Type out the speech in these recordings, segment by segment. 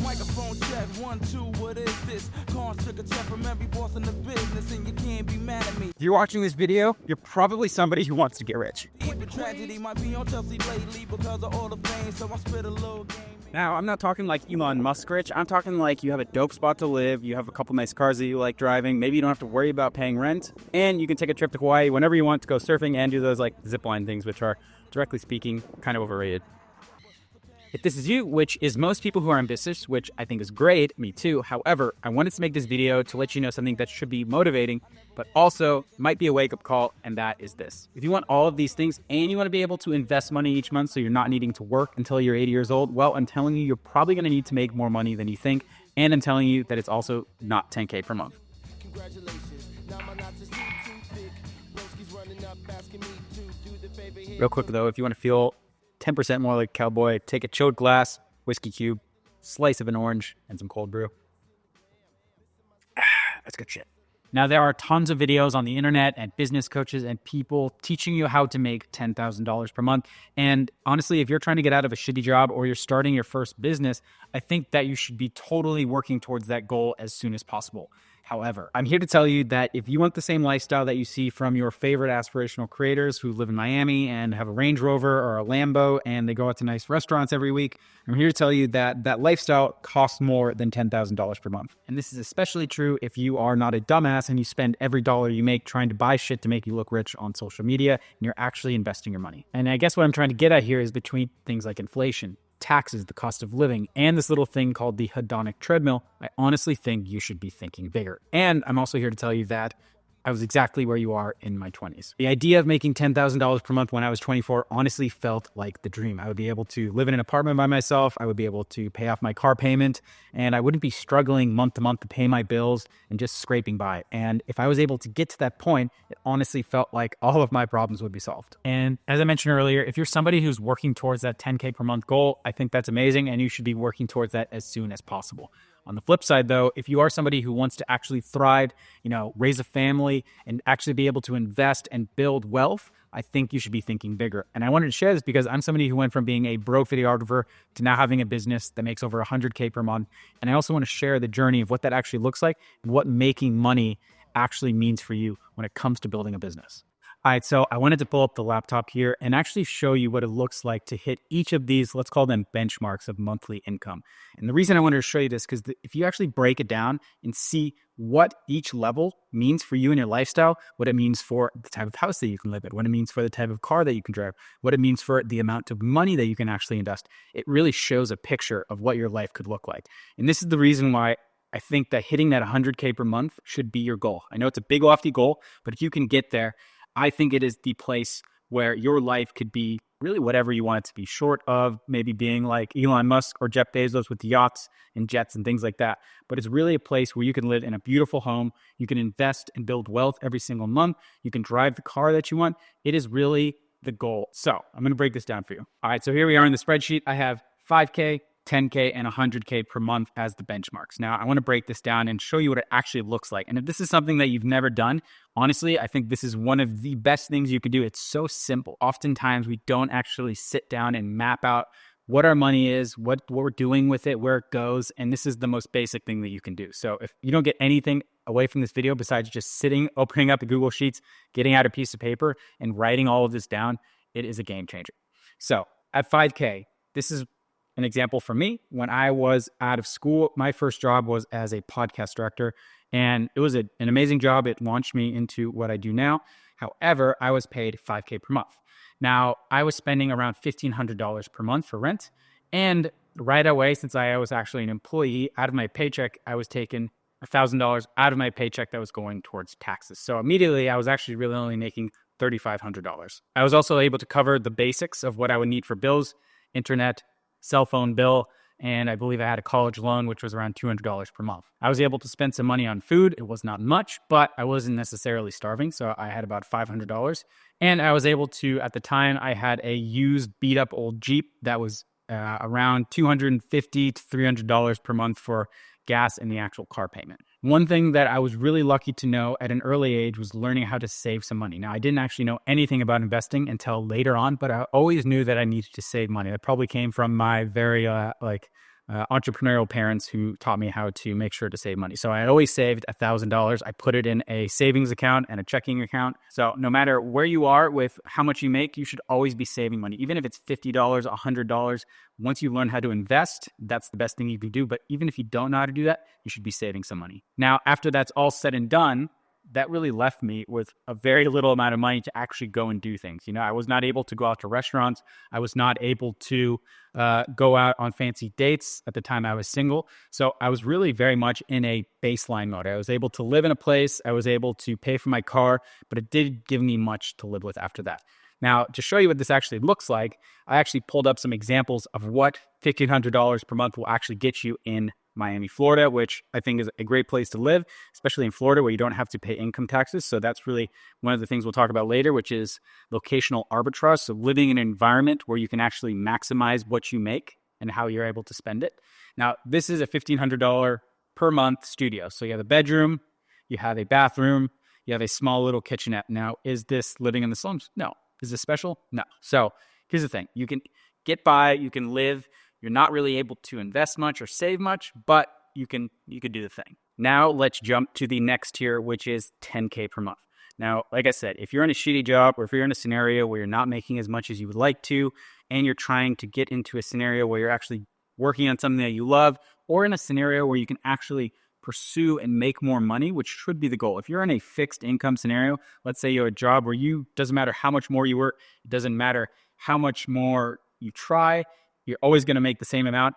Microphone check, 1, 2, what is this? Cons took a check from every boss in the business, and you can't be mad at me. If you're watching this video, you're probably somebody who wants to get rich. Even tragedy might be on Chelsea lately because of all the fame, so I spit a little game. Now, I'm not talking like Elon Musk rich. I'm talking like you have a dope spot to live, you have a couple nice cars that you like driving, maybe you don't have to worry about paying rent, and you can take a trip to Hawaii whenever you want to go surfing and do those like zipline things, which are, directly speaking, kind of overrated. If this is you, which is most people who are ambitious, which I think is great, me too. However, I wanted to make this video to let you know something that should be motivating, but also might be a wake-up call, and that is this. If you want all of these things and you want to be able to invest money each month so you're not needing to work until you're 80 years old, well, I'm telling you, you're probably going to need to make more money than you think, and I'm telling you that it's also not 10K per month. Real quick though, if you want to feel 10% more like a cowboy, take a chilled glass, whiskey cube, slice of an orange, and some cold brew. That's good shit. Now, there are tons of videos on the internet and business coaches and people teaching you how to make $10,000 per month. And honestly, if you're trying to get out of a shitty job or you're starting your first business, I think that you should be totally working towards that goal as soon as possible. However, I'm here to tell you that if you want the same lifestyle that you see from your favorite aspirational creators who live in Miami and have a Range Rover or a Lambo and they go out to nice restaurants every week, I'm here to tell you that that lifestyle costs more than $10,000 per month. And this is especially true if you are not a dumbass and you spend every dollar you make trying to buy shit to make you look rich on social media and you're actually investing your money. And I guess what I'm trying to get at here is between things like inflation, taxes, the cost of living, and this little thing called the hedonic treadmill, I honestly think you should be thinking bigger. And I'm also here to tell you that I was exactly where you are in my 20s. The idea of making $10,000 per month when I was 24 honestly felt like the dream. I would be able to live in an apartment by myself. I would be able to pay off my car payment, and I wouldn't be struggling month to month to pay my bills and just scraping by. And if I was able to get to that point, it honestly felt like all of my problems would be solved. And as I mentioned earlier, if you're somebody who's working towards that 10K per month goal, I think that's amazing, and you should be working towards that as soon as possible. On the flip side, though, if you are somebody who wants to actually thrive, raise a family and actually be able to invest and build wealth, I think you should be thinking bigger. And I wanted to share this because I'm somebody who went from being a broke videographer to now having a business that makes over 100K per month. And I also want to share the journey of what that actually looks like and what making money actually means for you when it comes to building a business. All right, so I wanted to pull up the laptop here and actually show you what it looks like to hit each of these, let's call them benchmarks of monthly income. And the reason I wanted to show you this, because if you actually break it down and see what each level means for you and your lifestyle, what it means for the type of house that you can live in, what it means for the type of car that you can drive, what it means for the amount of money that you can actually invest, it really shows a picture of what your life could look like. And this is the reason why I think that hitting that 100K per month should be your goal. I know it's a big lofty goal, but if you can get there, I think it is the place where your life could be really whatever you want it to be, short of maybe being like Elon Musk or Jeff Bezos with yachts and jets and things like that. But it's really a place where you can live in a beautiful home. You can invest and build wealth every single month. You can drive the car that you want. It is really the goal. So I'm going to break this down for you. All right, so here we are in the spreadsheet. I have 5K, 10K, and 100K per month as the benchmarks. Now, I want to break this down and show you what it actually looks like. And if this is something that you've never done, honestly, I think this is one of the best things you could do. It's so simple. Oftentimes, we don't actually sit down and map out what our money is, what we're doing with it, where it goes. And this is the most basic thing that you can do. So if you don't get anything away from this video besides just sitting, opening up the Google Sheets, getting out a piece of paper and writing all of this down, it is a game changer. So at 5K, this is an example for me. When I was out of school, my first job was as a podcast director, and it was an amazing job. It launched me into what I do now. However, I was paid 5K per month. Now, I was spending around $1,500 per month for rent, and right away, since I was actually an employee, out of my paycheck, I was taking $1,000 out of my paycheck that was going towards taxes. So immediately, I was actually really only making $3,500. I was also able to cover the basics of what I would need for bills, internet, cell phone bill, and I believe I had a college loan, which was around $200 per month. I was able to spend some money on food. It was not much, but I wasn't necessarily starving, so I had about $500. And I was able to, at the time, I had a used, beat-up old Jeep that was around $250 to $300 per month for gas and the actual car payment. One thing that I was really lucky to know at an early age was learning how to save some money. Now, I didn't actually know anything about investing until later on, but I always knew that I needed to save money. That probably came from my very entrepreneurial parents who taught me how to make sure to save money. So I always saved $1,000. I put it in a savings account and a checking account. So no matter where you are with how much you make, you should always be saving money. Even if it's $50, $100, once you learn how to invest, that's the best thing you can do. But even if you don't know how to do that, you should be saving some money. Now, after that's all said and done, that really left me with a very little amount of money to actually go and do things. I was not able to go out to restaurants. I was not able to go out on fancy dates. At the time I was single. So I was really very much in a baseline mode. I was able to live in a place. I was able to pay for my car, but it did give me much to live with after that. Now, to show you what this actually looks like, I actually pulled up some examples of what $1,500 per month will actually get you in Miami, Florida, which I think is a great place to live, especially in Florida where you don't have to pay income taxes. So that's really one of the things we'll talk about later, which is locational arbitrage. So living in an environment where you can actually maximize what you make and how you're able to spend it. Now, this is a $1,500 per month studio. So you have a bedroom, you have a bathroom, you have a small little kitchenette. Now, is this living in the slums? No. Is this special? No. So here's the thing. You can get by, you can live. You're not really able to invest much or save much, but you could do the thing. Now let's jump to the next tier, which is $10K per month. Now, like I said, if you're in a shitty job or if you're in a scenario where you're not making as much as you would like to, and you're trying to get into a scenario where you're actually working on something that you love, or in a scenario where you can actually pursue and make more money, which should be the goal. If you're in a fixed income scenario, let's say you're a job where doesn't matter how much more you work, it doesn't matter how much more you try, you're always going to make the same amount.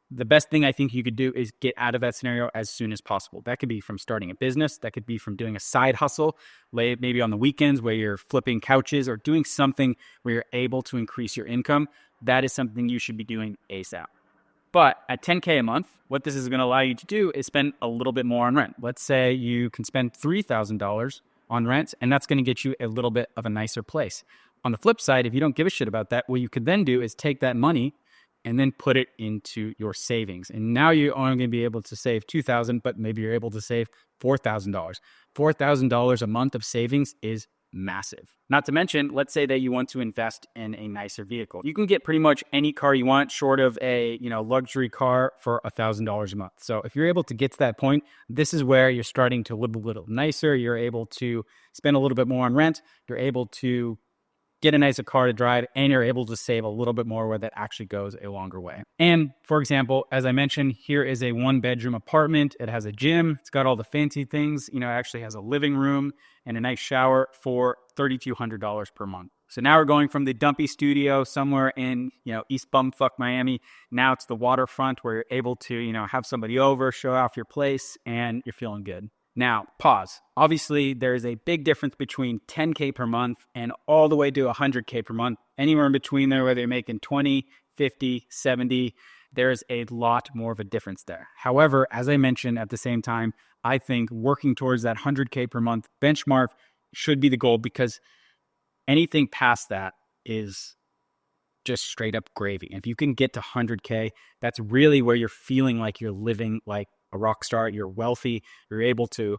The best thing I think you could do is get out of that scenario as soon as possible. That could be from starting a business. That could be from doing a side hustle, maybe on the weekends where you're flipping couches or doing something where you're able to increase your income. That is something you should be doing ASAP. But at $10K a month, what this is going to allow you to do is spend a little bit more on rent. Let's say you can spend $3,000 on rent, and that's going to get you a little bit of a nicer place. On the flip side, if you don't give a shit about that, what you could then do is take that money and then put it into your savings. And now you're only going to be able to save $2,000, but maybe you're able to save $4,000. $4,000 a month of savings is massive. Not to mention, let's say that you want to invest in a nicer vehicle. You can get pretty much any car you want short of a, luxury car for $1,000 a month. So if you're able to get to that point, this is where you're starting to live a little nicer. You're able to spend a little bit more on rent. You're able to get a nicer car to drive, and you're able to save a little bit more where that actually goes a longer way. And for example, as I mentioned, here is a 1-bedroom apartment. It has a gym. It's got all the fancy things. It actually has a living room and a nice shower for $3,200 per month. So now we're going from the dumpy studio somewhere in, East Bumfuck, Miami. Now it's the waterfront where you're able to, have somebody over, show off your place, and you're feeling good. Now, pause. Obviously, there is a big difference between $10K per month and all the way to $100K per month. Anywhere in between there, whether you're making 20, 50, 70, there's a lot more of a difference there. However, as I mentioned at the same time, I think working towards that $100K per month benchmark should be the goal, because anything past that is just straight up gravy. And if you can get to $100K, that's really where you're feeling like you're living like a rock star. You're wealthy. You're able to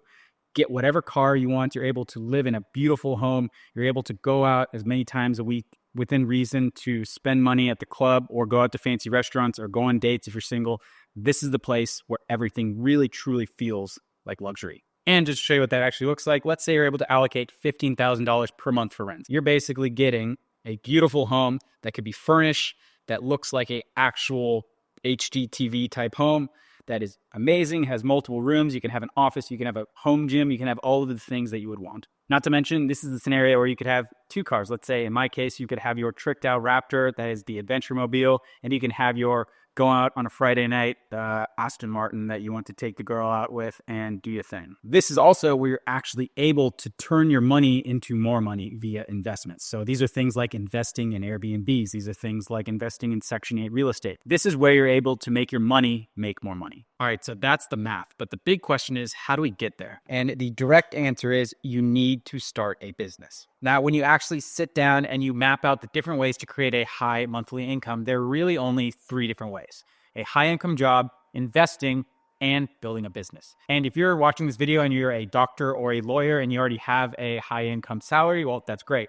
get whatever car you want. You're able to live in a beautiful home. You're able to go out as many times a week within reason to spend money at the club or go out to fancy restaurants or go on dates if you're single. This is the place where everything really truly feels like luxury. And just to show you what that actually looks like, let's say you're able to allocate $15,000 per month for rent. You're basically getting a beautiful home that could be furnished, that looks like an actual HGTV type home, that is amazing, has multiple rooms. You can have an office, you can have a home gym, you can have all of the things that you would want. Not to mention, this is the scenario where you could have 2 cars. Let's say in my case, you could have your tricked out Raptor, that is the adventure mobile, and you can have your go out on a Friday night, Aston Martin that you want to take the girl out with and do your thing. This is also where you're actually able to turn your money into more money via investments. So these are things like investing in Airbnbs. These are things like investing in Section 8 real estate. This is where you're able to make your money make more money. All right, so that's the math. But the big question is, how do we get there? And the direct answer is you need to start a business. Now, when you actually sit down and you map out the different ways to create a high monthly income, there are really only 3 different ways: a high income job, investing, and building a business. And if you're watching this video and you're a doctor or a lawyer and you already have a high income salary, well, that's great.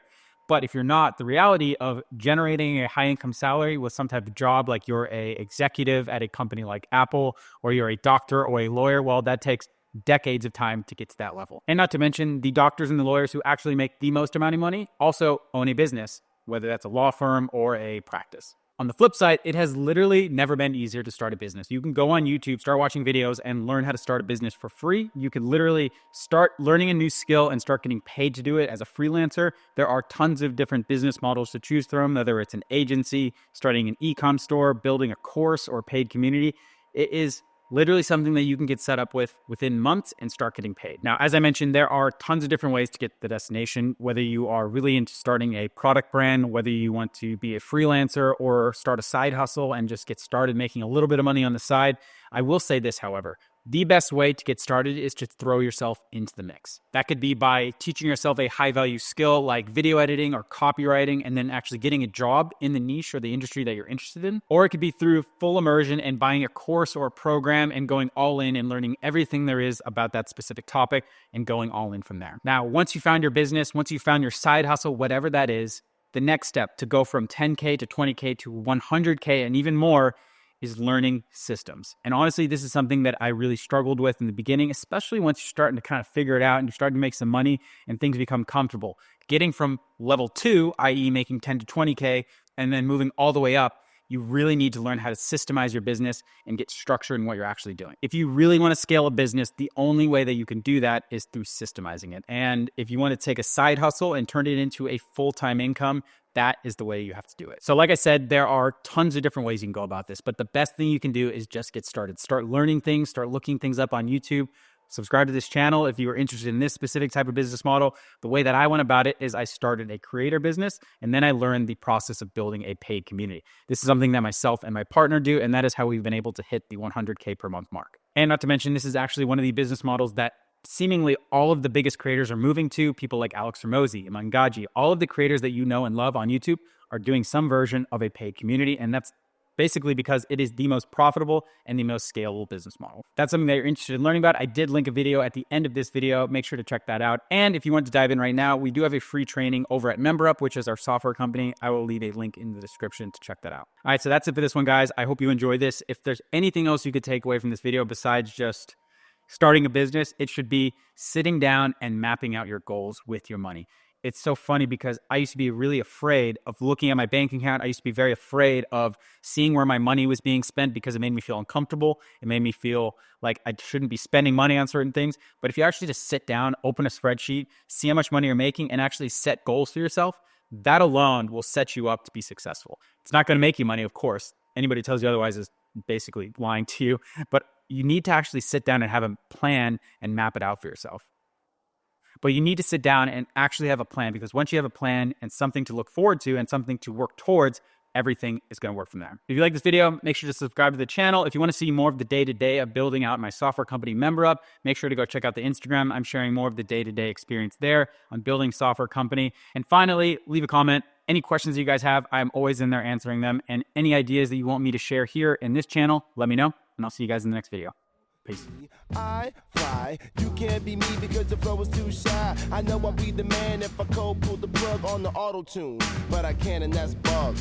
But if you're not, the reality of generating a high income salary with some type of job, like you're a executive at a company like Apple, or you're a doctor or a lawyer, well, that takes decades of time to get to that level. And not to mention the doctors and the lawyers who actually make the most amount of money also own a business, whether that's a law firm or a practice. On the flip side, it has literally never been easier to start a business. You can go on YouTube, start watching videos, and learn how to start a business for free. You can literally start learning a new skill and start getting paid to do it as a freelancer. There are tons of different business models to choose from, whether it's an agency, starting an e-com store, building a course, or paid community. It is literally something that you can get set up with within months and start getting paid. Now, as I mentioned, there are tons of different ways to get to the destination, whether you are really into starting a product brand, whether you want to be a freelancer or start a side hustle and just get started making a little bit of money on the side. I will say this, however, the best way to get started is to throw yourself into the mix. That could be by teaching yourself a high value skill like video editing or copywriting, and then actually getting a job in the niche or the industry that you're interested in. Or it could be through full immersion and buying a course or a program and going all in and learning everything there is about that specific topic and going all in from there. Now, once you found your business, once you found your side hustle, whatever that is, the next step to go from 10K to 20K to 100K and even more is learning systems. And honestly, this is something that I really struggled with in the beginning, especially once you're starting to kind of figure it out and you're starting to make some money and things become comfortable. Getting from level 2, i.e. making 10 to 20K, and then moving all the way up, you really need to learn how to systemize your business and get structure in what you're actually doing. If you really want to scale a business, the only way that you can do that is through systemizing it. And if you want to take a side hustle and turn it into a full-time income, that is the way you have to do it. So like I said, there are tons of different ways you can go about this, but the best thing you can do is just get started. Start learning things, start looking things up on YouTube. Subscribe to this channel if you are interested in this specific type of business model. The way that I went about it is I started a creator business, and then I learned the process of building a paid community. This is something that myself and my partner do, and that is how we've been able to hit the 100K per month mark. And not to mention, this is actually one of the business models that seemingly all of the biggest creators are moving to. People like Alex Ramosi, Mangaji, all of the creators that you know and love on YouTube are doing some version of a paid community, and that's basically because it is the most profitable and the most scalable business model. If that's something that you're interested in learning about, I did link a video at the end of this video. Make sure to check that out. And if you want to dive in right now, we do have a free training over at MemberUp, which is our software company. I will leave a link in the description to check that out. All right, so that's it for this one, guys. I hope you enjoyed this. If there's anything else you could take away from this video besides just starting a business, it should be sitting down and mapping out your goals with your money. It's so funny because I used to be really afraid of looking at my bank account. I used to be very afraid of seeing where my money was being spent because it made me feel uncomfortable. It made me feel like I shouldn't be spending money on certain things. But if you actually just sit down, open a spreadsheet, see how much money you're making, and actually set goals for yourself, that alone will set you up to be successful. It's not going to make you money, of course. Anybody who tells you otherwise is basically lying to you. But you need to actually sit down and have a plan and map it out for yourself. But you need to sit down and actually have a plan, because once you have a plan and something to look forward to and something to work towards, everything is going to work from there. If you like this video, make sure to subscribe to the channel. If you want to see more of the day-to-day of building out my software company, MemberUp, make sure to go check out the Instagram. I'm sharing more of the day-to-day experience there on building software company. And finally, leave a comment. Any questions that you guys have, I'm always in there answering them. And any ideas that you want me to share here in this channel, let me know. And I'll see you guys in the next video. Peace. I fly, you can't be me because the flow is too shy. I know I'll be the man if I cold pull the plug on the auto-tune, but I can't, and that's bug.